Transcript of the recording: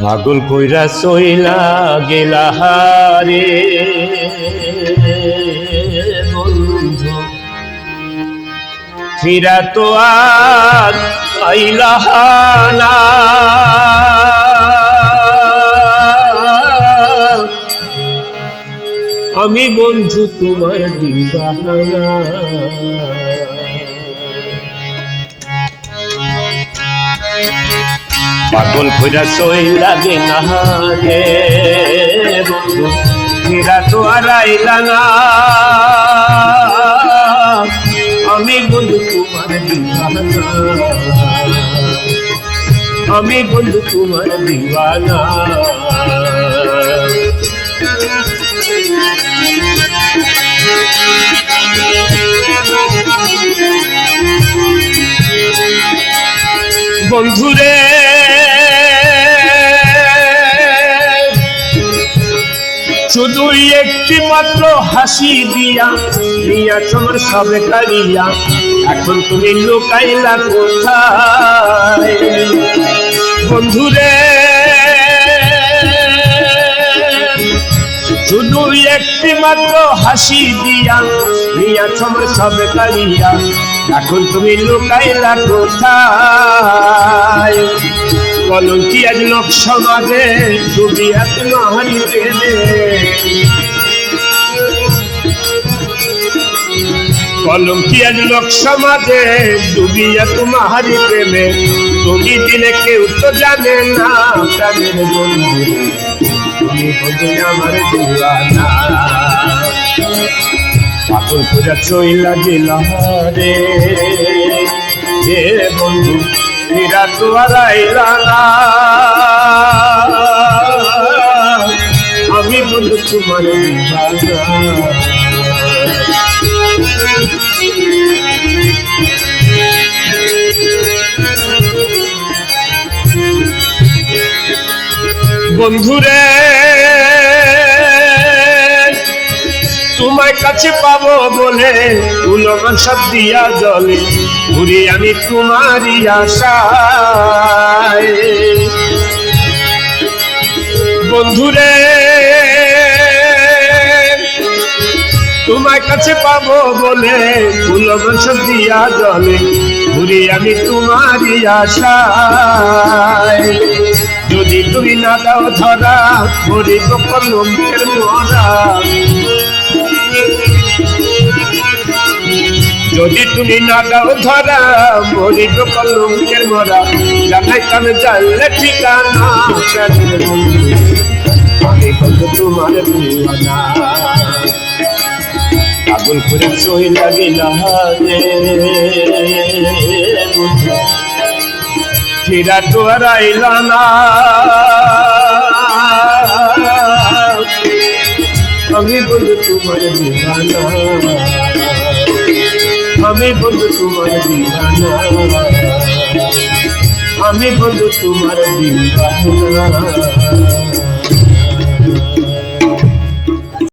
পাগল কইরা চইলা গেলা হারে বন্ধু, ফিরা তো আর আইলা না। আমি বন্ধু তোমার দিবানা, পাগল কইরা চইলা গেলা রে বন্ধু, ফিরা তো আর আইলা না। আমি বন্ধু তোমার দিবানা, আমি বন্ধু তোমার দিবানা। বন্ধুরে শুধু একটি মাত্র হাসি দিয়া নিয়া তোমার সবে কারিয়া, এখন তুমি লুকাইলা কোথায়? বন্ধুরে শুধু একটি মাত্র হাসি দিয়া নিয়া তোমার সবে কারিয়া, এখন তুমি লুকাইলা কোথায়? কলঙ্কি আজ লোক সমাজে ডুবিয়া তোমারি প্রেমে, কলঙ্কি আজ লোক সমাজে ডুবিয়া তোমারি প্রেমে। তুমি দিলে কেউ তো জানে না প্রাণের বন্ধু, তুমি বন্ধু আমার দিওয়ানা। পাগল কইরা চইলা গেলা রে বন্ধু, ফিরা তো আর আইলা না। আমি বন্ধু তোমার দিবানা। বন্ধুরে তোমার কাছে পাবো বলে উলমান সব দিয়া জলে, ঘুরি আমি তোমারই আশায়। বন্ধুরে তোমার কাছে পাবো বলে উলমান সব দিয়া জলে, ঘুরি আমি তোমারই আশায়। যদি তুমি না দাও ধরা মরিব কলঙ্কের মরা, যদি তুমি না দাও ধরা মরিব কলঙ্কের মরা। জানাইতাম জানলে ঠিকানা আমি বন্ধু তোমার দিওয়ানা। পাগল করে চইলা গেলা রে বন্ধু, ফিরা তো আর আইলা না। আমি বন্ধু তোমার দিওয়ানা, আমি বন্ধু তোমার দিওয়ানা, আমি বন্ধু তোমার দিওয়ানা।